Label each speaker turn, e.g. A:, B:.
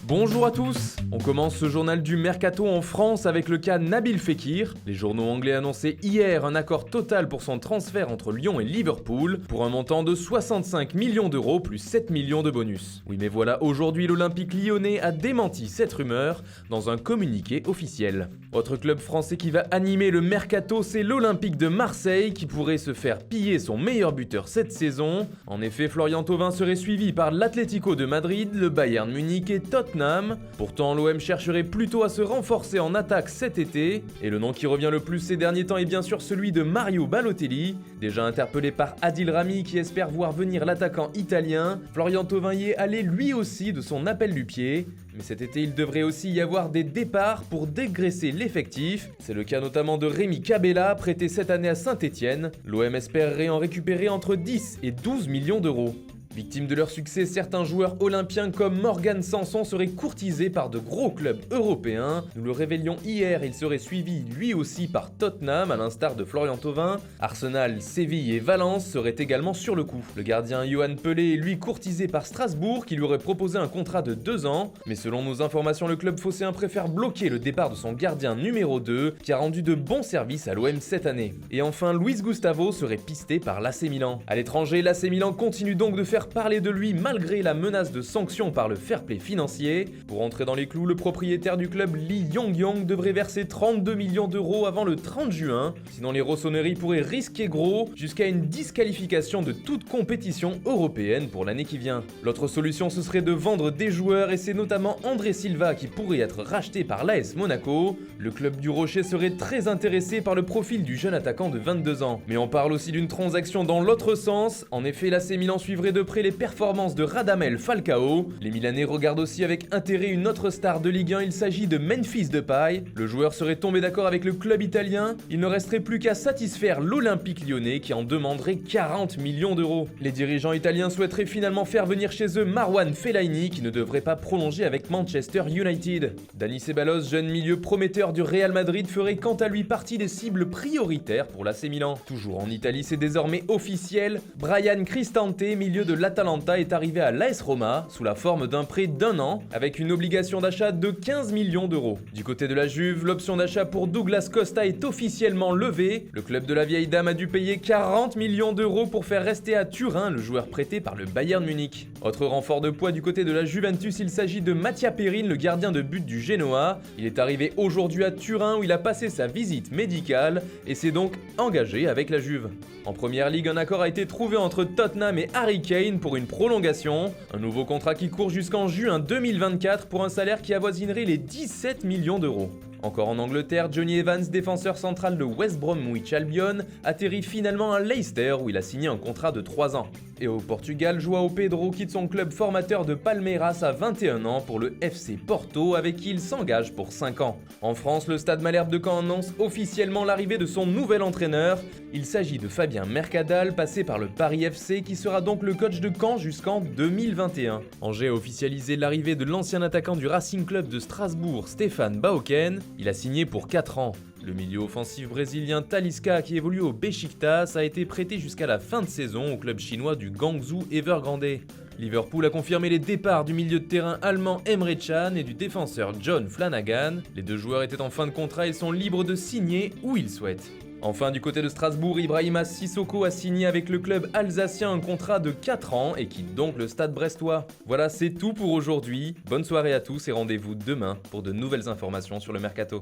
A: Bonjour à tous. On commence ce journal du Mercato en France avec le cas Nabil Fekir. Les journaux anglais annonçaient hier un accord total pour son transfert entre Lyon et Liverpool pour un montant de 65 millions d'euros plus 7 millions de bonus. Oui mais voilà, aujourd'hui l'Olympique lyonnais a démenti cette rumeur dans un communiqué officiel. Autre club français qui va animer le Mercato, c'est l'Olympique de Marseille qui pourrait se faire piller son meilleur buteur cette saison. En effet, Florian Thauvin serait suivi par l'Atlético de Madrid, le Bayern Munich et Tottenham. Pourtant, l'OM chercherait plutôt à se renforcer en attaque cet été. Et le nom qui revient le plus ces derniers temps est bien sûr celui de Mario Balotelli. Déjà interpellé par Adil Rami qui espère voir venir l'attaquant italien, Florian Thauvin y est allé lui aussi de son appel du pied. Mais cet été, il devrait aussi y avoir des départs pour dégraisser l'effectif. C'est le cas notamment de Rémi Cabella, prêté cette année à Saint-Etienne. L'OM espérerait en récupérer entre 10 et 12 millions d'euros. Victimes de leur succès, certains joueurs olympiens comme Morgan Sanson seraient courtisés par de gros clubs européens. Nous le révélions hier, il serait suivi lui aussi par Tottenham, à l'instar de Florian Thauvin. Arsenal, Séville et Valence seraient également sur le coup. Le gardien Yohan Pelé est lui courtisé par Strasbourg, qui lui aurait proposé un contrat de 2 ans. Mais selon nos informations, le club phocéen préfère bloquer le départ de son gardien numéro 2, qui a rendu de bons services à l'OM cette année. Et enfin, Luis Gustavo serait pisté par l'AC Milan. À l'étranger, l'AC Milan continue donc de faire parler de lui malgré la menace de sanctions par le fair play financier. Pour entrer dans les clous, le propriétaire du club Lee Yong-yong devrait verser 32 millions d'euros avant le 30 juin. Sinon, les rossonneries pourraient risquer gros, jusqu'à une disqualification de toute compétition européenne pour l'année qui vient. L'autre solution, ce serait de vendre des joueurs et c'est notamment André Silva qui pourrait être racheté par l'AS Monaco. Le club du Rocher serait très intéressé par le profil du jeune attaquant de 22 ans. Mais on parle aussi d'une transaction dans l'autre sens. En effet, l'AC Milan suivrait de près les performances de Radamel Falcao. Les Milanais regardent aussi avec intérêt une autre star de Ligue 1, il s'agit de Memphis Depay. Le joueur serait tombé d'accord avec le club italien, il ne resterait plus qu'à satisfaire l'Olympique lyonnais qui en demanderait 40 millions d'euros. Les dirigeants italiens souhaiteraient finalement faire venir chez eux Marwan Fellaini qui ne devrait pas prolonger avec Manchester United. Dani Ceballos, jeune milieu prometteur du Real Madrid, ferait quant à lui partie des cibles prioritaires pour l'AC Milan. Toujours en Italie, c'est désormais officiel, Bryan Cristante, milieu de l'Atalanta, est arrivé à l'AS Roma sous la forme d'un prêt d'1 an avec une obligation d'achat de 15 millions d'euros. Du côté de la Juve, l'option d'achat pour Douglas Costa est officiellement levée. Le club de la vieille dame a dû payer 40 millions d'euros pour faire rester à Turin le joueur prêté par le Bayern Munich. Autre renfort de poids du côté de la Juventus, il s'agit de Mattia Perin, le gardien de but du Genoa. Il est arrivé aujourd'hui à Turin où il a passé sa visite médicale et s'est donc engagé avec la Juve. En première ligue, un accord a été trouvé entre Tottenham et Harry Kane pour une prolongation. Un nouveau contrat qui court jusqu'en juin 2024 pour un salaire qui avoisinerait les 17 millions d'euros. Encore en Angleterre, Johnny Evans, défenseur central de West Bromwich Albion, atterrit finalement à Leicester où il a signé un contrat de 3 ans. Et au Portugal, João Pedro quitte son club formateur de Palmeiras à 21 ans pour le FC Porto avec qui il s'engage pour 5 ans. En France, le Stade Malherbe de Caen annonce officiellement l'arrivée de son nouvel entraîneur. Il s'agit de Fabien Mercadal, passé par le Paris FC, qui sera donc le coach de Caen jusqu'en 2021. Angers a officialisé l'arrivée de l'ancien attaquant du Racing Club de Strasbourg, Stéphane Bauken. Il a signé pour 4 ans. Le milieu offensif brésilien Talisca, qui évolue au Beşiktaş, a été prêté jusqu'à la fin de saison au club chinois du Guangzhou Evergrande. Liverpool a confirmé les départs du milieu de terrain allemand Emre Can et du défenseur John Flanagan. Les deux joueurs étaient en fin de contrat et sont libres de signer où ils souhaitent. Enfin, du côté de Strasbourg, Ibrahima Sissoko a signé avec le club alsacien un contrat de 4 ans et quitte donc le stade brestois. Voilà, c'est tout pour aujourd'hui. Bonne soirée à tous et rendez-vous demain pour de nouvelles informations sur le Mercato.